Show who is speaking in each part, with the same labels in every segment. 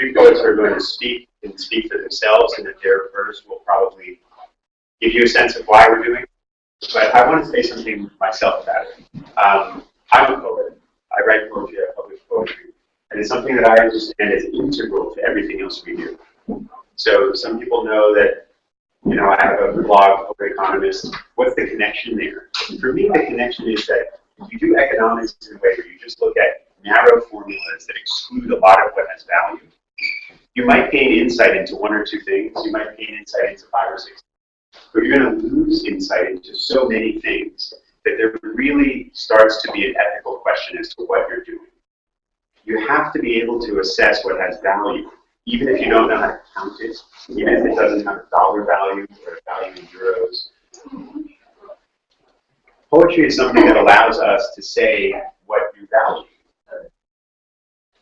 Speaker 1: three poets are going to speak and speak for themselves, and that their verse will probably give you a sense of why we're doing it. But I want to say something myself about it. I'm a poet. I write poetry, I publish poetry, and it's something that I understand is integral to everything else we do. So some people know that, you know, I have a blog, Poet Economist. What's the connection there? And for me, the connection is that if you do economics in a way where you just look at narrow formulas that exclude a lot of what has value, you might gain insight into one or two things. You might gain insight into 5 or 6. But you're going to lose insight into so many things that there really starts to be an ethical question as to what you're doing. You have to be able to assess what has value, even if you don't know how to count it, even if it doesn't have a dollar value or a value in euros. Poetry is something that allows us to say what you value.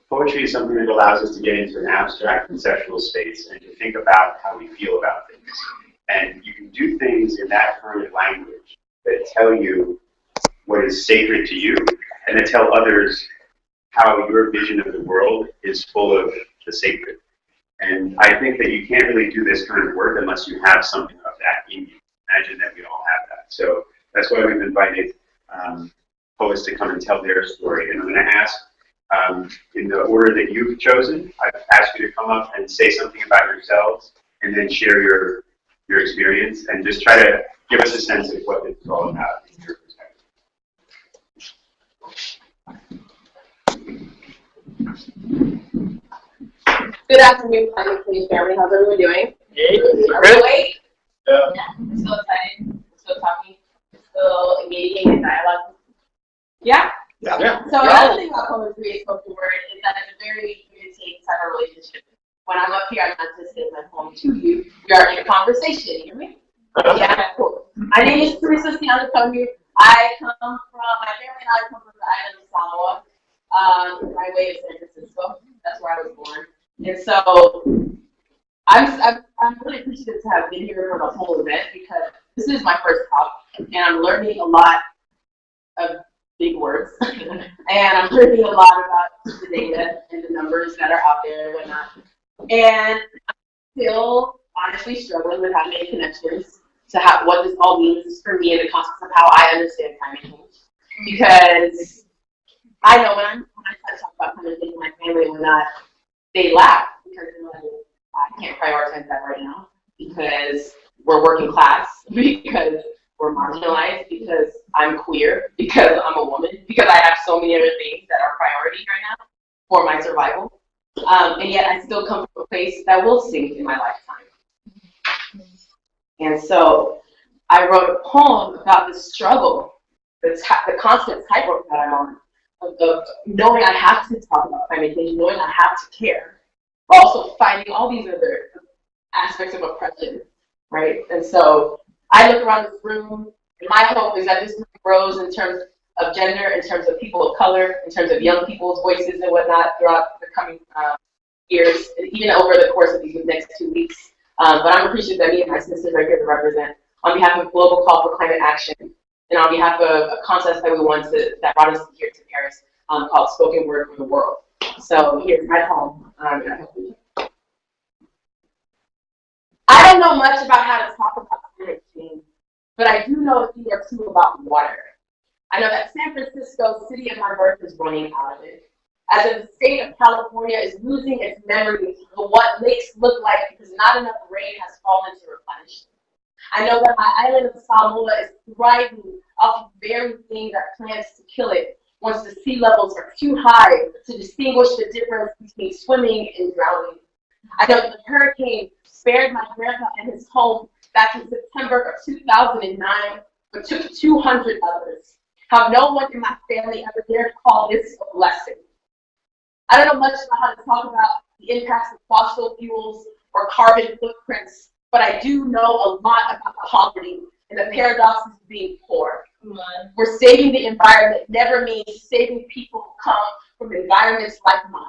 Speaker 1: Poetry is something that allows us to get into an abstract conceptual space and to think about how we feel about things. And you can do things in that kind of language that tell you what is sacred to you, and that tell others how your vision of the world is full of the sacred. And I think that you can't really do this kind of work unless you have something of that in you. Imagine that we all have that. So that's why we've invited poets to come and tell their story. And I'm going to ask, in the order that you've chosen, I've asked you to come up and say something about yourselves, and then share your experience, and just try to give us a sense of what it's all about in your perspective.
Speaker 2: Good afternoon, Climate Change family. How's everyone doing?
Speaker 1: Hey,
Speaker 2: are we awake? Yeah. We're still excited. We're still talking. We're still engaging in dialogue. Yeah?
Speaker 1: Yeah.
Speaker 2: So another thing about poetry and spoken word is that it's a very give-and-take type of relationship. When I'm up here, I'm not just sitting at home to you. We are in a conversation. You hear me? Yeah, cool. My name is Teresa Sianatongu. I come from, my family and I come from the island of Samoa. My way is San Francisco. That's where I was born. And so I'm really appreciative to have been here for the whole event, because this is my first talk, and I'm learning a lot of big words, and I'm learning a lot about the data and the numbers that are out there and whatnot. And I'm still honestly struggling with how to make connections to what this all means for me in the context of how I understand climate change. Because I know when I try to talk about climate change with my family and whatnot, they laugh, because I can't prioritize that right now, because we're working class, because we're marginalized, because I'm queer, because I'm a woman, because I have so many other things that are priorities right now for my survival. And yet I still come from a place that will sink in my lifetime. And so I wrote a poem about the struggle, the constant tightrope that I'm on, of knowing I have to talk about climate change, knowing I have to care, but also fighting all these other aspects of oppression, right? And so I look around this room, and my hope is that this room grows in terms of gender, in terms of people of color, in terms of young people's voices and whatnot throughout the coming years, and even over the course of these next 2 weeks. But I'm appreciative that me and my sisters are here to represent on behalf of Global Call for Climate Action, and on behalf of a contest that we won that brought us here to Paris, called Spoken Word for the World. So here's my poem. I don't know much about how to talk about climate change, but I do know a thing or two about water. I know that San Francisco, city of my birth, is running out of it, as if the state of California is losing its memory of what lakes look like because not enough rain has fallen to replenish them. I know that my island of Samoa is thriving off of the very thing that plans to kill it once the sea levels are too high to distinguish the difference between swimming and drowning. I know that the hurricane spared my grandpa and his home back in September of 2009, but took 200 others. How no one in my family ever dared call this a blessing. I don't know much about how to talk about the impacts of fossil fuels or carbon footprints, but I do know a lot about poverty and the paradoxes of being poor. Where saving the environment never means saving people who come from environments like mine,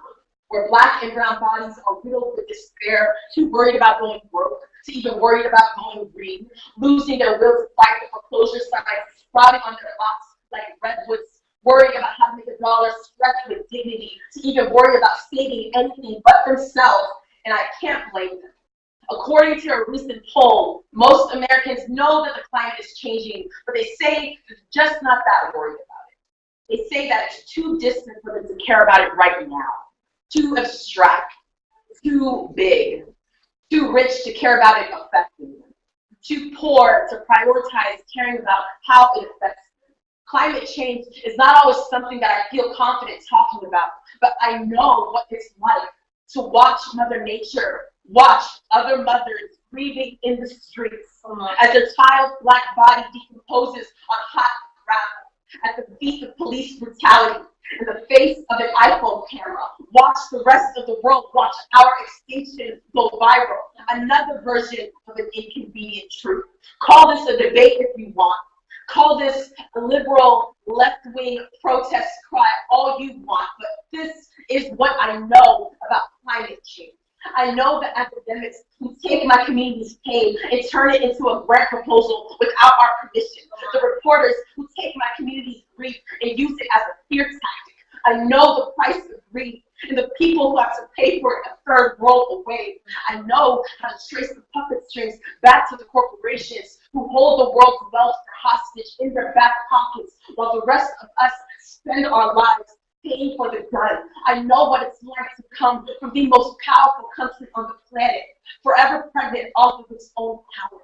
Speaker 2: where Black and brown bodies are riddled with despair, too worried about going broke, to even worried about going green, losing their will to fight the foreclosure signs sprouting on their lots like redwoods worrying about how to make a dollar stretch with dignity, to even worry about saving anything but themselves, and I can't blame them. According to a recent poll, most Americans know that the climate is changing, but they say they're just not that worried about it. They say that it's too distant for them to care about it right now, too abstract, too big, too rich to care about it affecting them, too poor to prioritize caring about how it affects them. Climate change is not always something that I feel confident talking about, but I know what it's like to watch Mother Nature, watch other mothers grieving in the streets as their child's black body decomposes on hot ground, at the feet of police brutality, in the face of an iPhone camera. Watch the rest of the world watch our extinction go viral. Another version of an inconvenient truth. Call this a debate if you want. Call this a liberal left-wing protest cry all you want, but this is what I know about climate change. I know the academics who take my community's pain and turn it into a grant proposal without our permission. The reporters who take my community's grief and use it as a fear tactic. I know the price of grief and the people who have to pay for it a third world away. I know how to trace the puppet strings back to the corporations who hold the world's wealth for hostage in their back pockets while the rest of us spend our lives paying for the gun. I know what it's like to come from the most powerful country on the planet, forever pregnant off of its own power.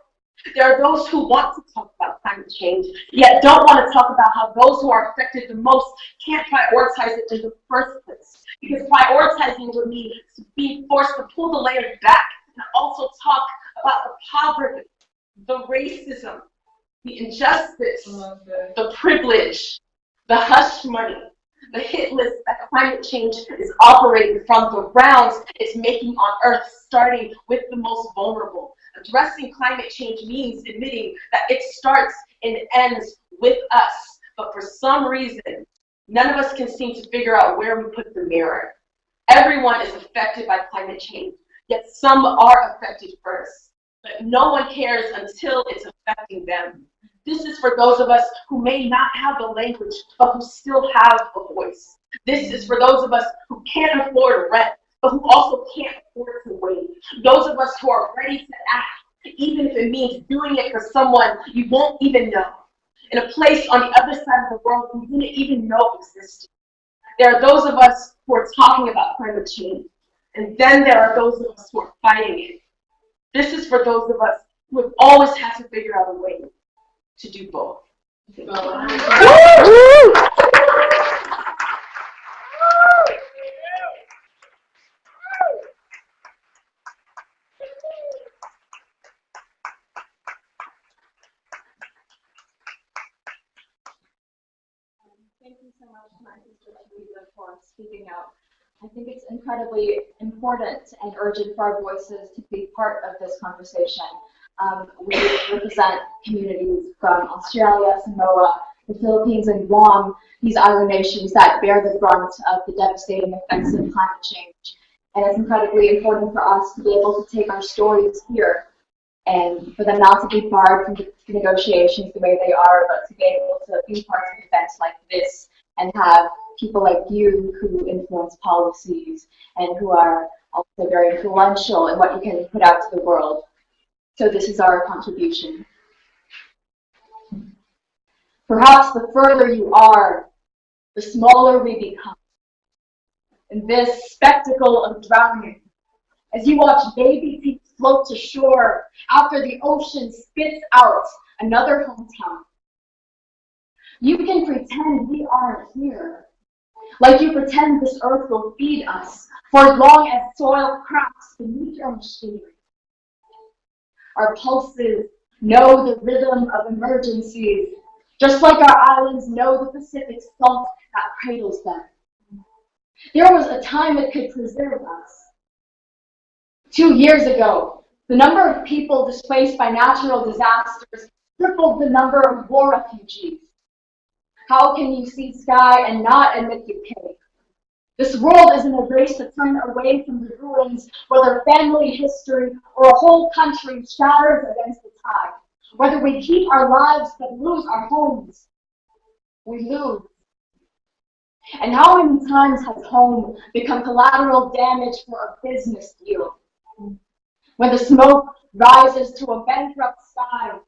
Speaker 2: There are those who want to talk about climate change, yet don't want to talk about how those who are affected the most can't prioritize it in the first place. Because prioritizing would mean being forced to pull the layers back and also talk about the poverty, the racism, the injustice, the privilege, the hush money, the hit list that climate change is operating from, the rounds it's making on Earth, starting with the most vulnerable. Addressing climate change means admitting that it starts and ends with us, but for some reason, none of us can seem to figure out where we put the mirror. Everyone is affected by climate change, yet some are affected first, but no one cares until it's affecting them. This is for those of us who may not have the language, but who still have a voice. This is for those of us who can't afford rent, but who also can't afford to wait. Those of us who are ready to act, even if it means doing it for someone you won't even know, in a place on the other side of the world you didn't even know existed. There are those of us who are talking about climate change, and then there are those of us who are fighting it. This is for those of us who have always had to figure out a way to do both.
Speaker 3: Thank you so much, my sister Teresa, for speaking out. I think it's incredibly important and urgent for our voices to be part of this conversation. We represent communities from Australia, Samoa, the Philippines, and Guam, these island nations that bear the brunt of the devastating effects of climate change. And it's incredibly important for us to be able to take our stories here and for them not to be barred from the negotiations the way they are, but to be able to be part of events like this and have people like you who influence policies and who are also very influential in what you can put out to the world. So this is our contribution. Perhaps the further you are, the smaller we become. In this spectacle of drowning, as you watch baby feet float to shore after the ocean spits out another hometown. You can pretend we aren't here, like you pretend this earth will feed us for as long as soil cracks beneath your machinery. Our pulses know the rhythm of emergencies, just like our islands know the Pacific salt that cradles them. There was a time it could preserve us. 2 years ago, the number of people displaced by natural disasters tripled the number of war refugees. How can you see sky and not admit decay? This world is in a race to turn away from the ruins, whether family history or a whole country shatters against the tide. Whether we keep our lives but lose our homes, we lose And how many times has home become collateral damage for a business deal? When the smoke rises to a bankrupt sky,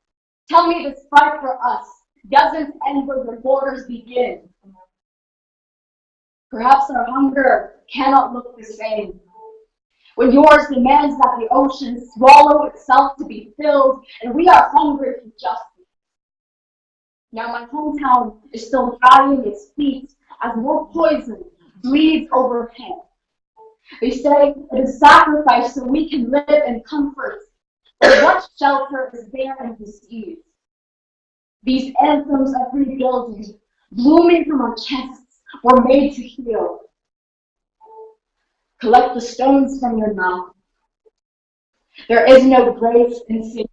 Speaker 3: tell me this fight for us doesn't end where the borders begin. Perhaps our hunger cannot look the same. When yours demands that the ocean swallow itself to be filled, and we are hungry for justice. Now my hometown is still drying its feet as more poison bleeds overhead. They say it is sacrifice so we can live in comfort. But what shelter is there in disease? These anthems of rebuilding, blooming from our chests, were made to heal. Collect the stones from your mouth. There is no grace in sin.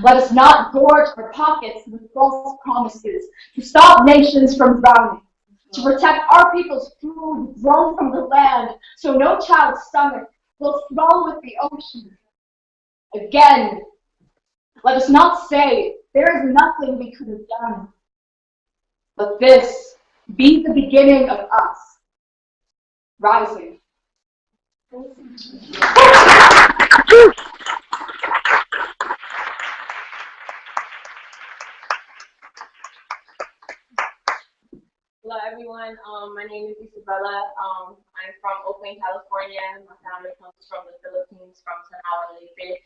Speaker 3: Let us not gorge our pockets with false promises to stop nations from drowning, to protect our people's food grown from the land so no child's stomach will swell with the ocean. Again, let us not say there is nothing we could have done. Let this be the beginning of us rising.
Speaker 2: Hello everyone, my name is Isabella. I'm from Oakland, California. My family comes from the Philippines, from Tanawa, Leyte.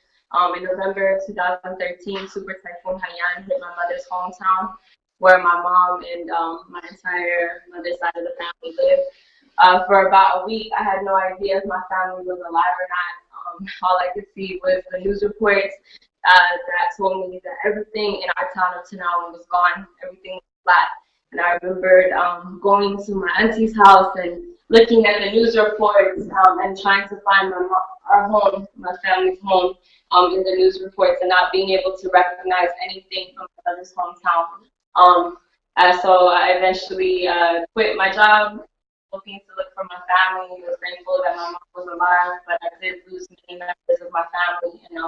Speaker 2: In November 2013, Super Typhoon Haiyan hit my mother's hometown, where my mom and my entire mother's side of the family live. For about a week, I had no idea if my family was alive or not. All I could see was the news reports that told me that everything in our town of Tanawa was gone. Everything was flat. And I remembered going to my auntie's house and looking at the news reports and trying to find our home, my family's home, in the news reports, and not being able to recognize anything from my mother's hometown. So I eventually quit my job, looking to look for my family. I was thankful that my mom was alive, but I did lose many members of my family. And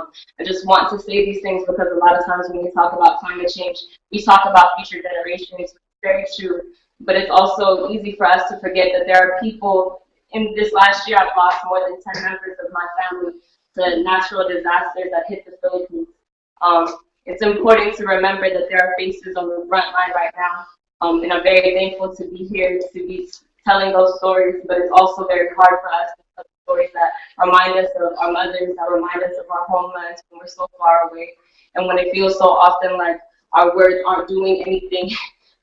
Speaker 2: I just want to say these things because a lot of times when we talk about climate change, we talk about future generations. Very true, but it's also easy for us to forget that there are people. In this last year, I've lost more than 10 members of my family to natural disasters that hit the Philippines. It's important to remember that there are faces on the front line right now, and I'm very thankful to be here to be telling those stories, but it's also very hard for us to tell stories that remind us of our mothers, that remind us of our homelands when we're so far away, and when it feels so often like our words aren't doing anything.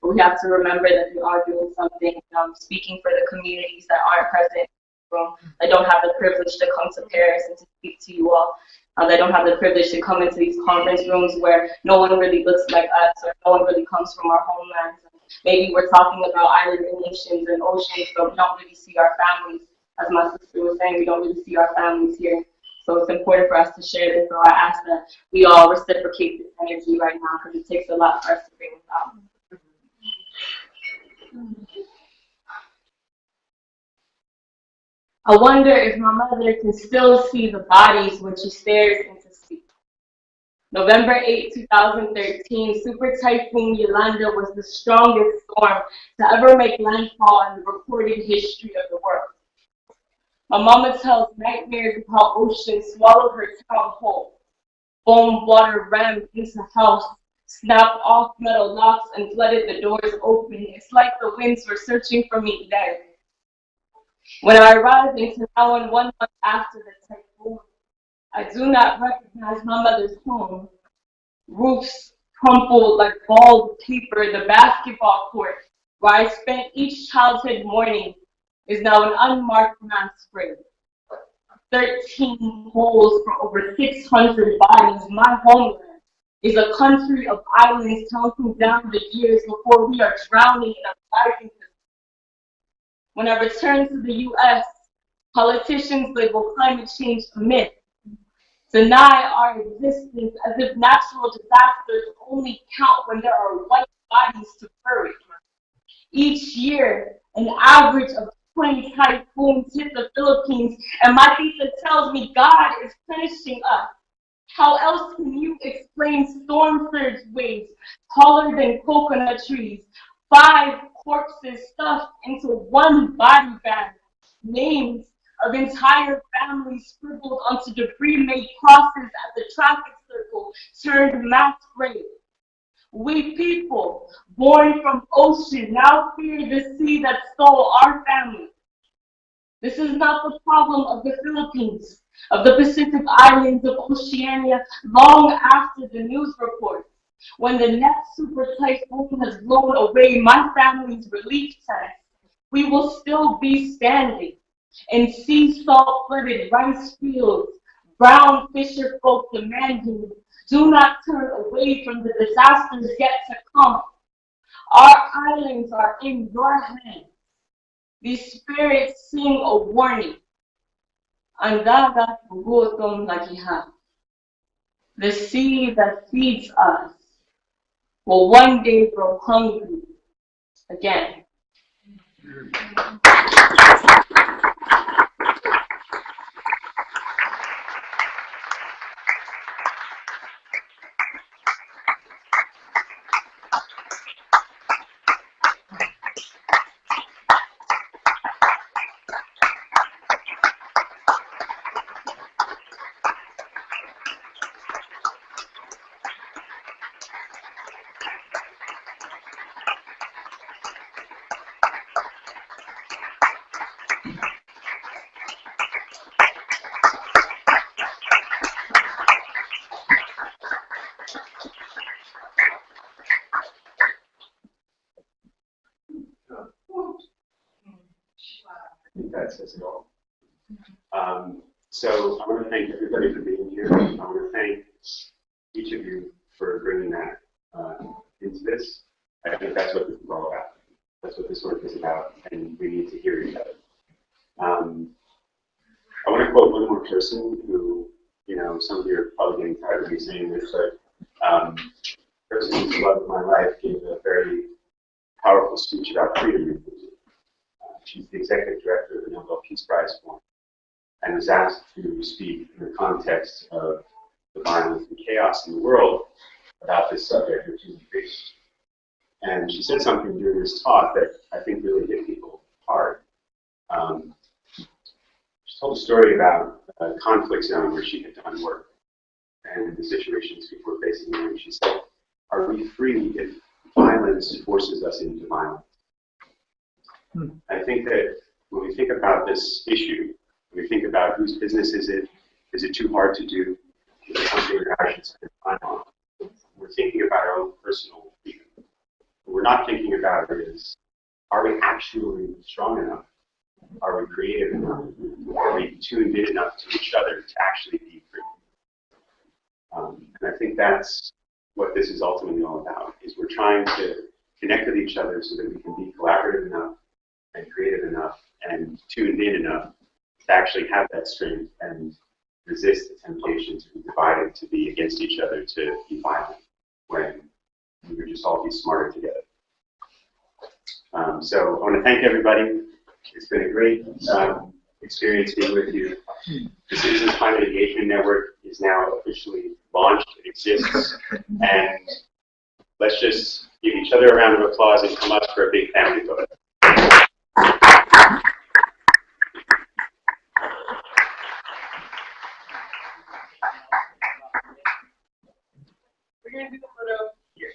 Speaker 2: But we have to remember that we are doing something, speaking for the communities that aren't present in the room, that don't have the privilege to come to Paris and to speak to you all, that don't have the privilege to come into these conference rooms where no one really looks like us or no one really comes from our homelands. Maybe we're talking about island nations and oceans, but we don't really see our families. As my sister was saying, we don't really see our families here. So it's important for us to share this. So I ask that we all reciprocate this energy right now because it takes a lot for us to bring this out. I wonder if my mother can still see the bodies when she stares into sleep. November 8, 2013, Super Typhoon Yolanda was the strongest storm to ever make landfall in the recorded history of the world. My mama tells nightmares of how oceans swallowed her town whole. Foam water rammed into the house, snapped off metal locks and flooded the doors open. It's like the winds were searching for me there. When I arrived in Tanawan 1 month after the typhoon, I do not recognize my mother's home. Roofs crumpled like bald paper. The basketball court where I spent each childhood morning is now an unmarked mass grave. 13 holes for over 600 bodies. My homeland is a country of islands counting down the years before we are drowning in a rising. When I returned to the U.S., politicians label climate change a myth, deny our existence as if natural disasters only count when there are white bodies to bury. Each year, an average of 20 typhoons hit the Philippines, and my teacher tells me God is punishing us. How else can you explain storm surge waves taller than coconut trees, 5
Speaker 3: corpses stuffed into one body bag, names of entire families scribbled onto debris-made crosses at the traffic circle turned mass grave. We people, born from ocean, now fear the sea that stole our family. This is not the problem of the Philippines, of the Pacific Islands, of Oceania, long after the news reports. When the next super typhoon has blown away my family's relief tent, we will still be standing in sea salt flooded rice fields, brown fisher folk demanding, do not turn away from the disasters yet to come. Our islands are in your hands. These spirits sing a warning. Ang dagat gutom lagihan. The sea that feeds us will one day grow hungry again.
Speaker 1: I think that says it all. So I want to thank everybody for being here. I want to thank each of you for bringing that into this. I think that's what this is all about. That's what this work is about, and we need to hear each other. I want to quote one more person who, you know, some of you are probably getting tired of me saying this, but the person who's the love of my life gave a very powerful speech about freedom. She's the executive director of the Nobel Peace Prize Fund and was asked to speak in the context of the violence and chaos in the world about this subject of human freedom. And she said something during this talk that I think really hit people hard. She told a story about a conflict zone where she had done work and the situations people were facing there. And she said, are we free if violence forces us into violence? I think that when we think about this issue, when we think about whose business is it too hard to do, is it something that I should spend time on? We're thinking about our own personal freedom. What we're not thinking about is, are we actually strong enough? Are we creative enough? Are we tuned in enough to each other to actually be free? And I think that's what this is ultimately all about, is we're trying to connect with each other so that we can be collaborative enough and creative enough and tuned in enough to actually have that strength and resist the temptation to be divided, to be against each other, to be violent, when we would just all be smarter together. So I want to thank everybody. It's been a great experience being with you. The Citizens Climate Engagement Network is now officially launched. It exists. And let's just give each other a round of applause and come up for a big family photo.
Speaker 2: We're going to do the photo here.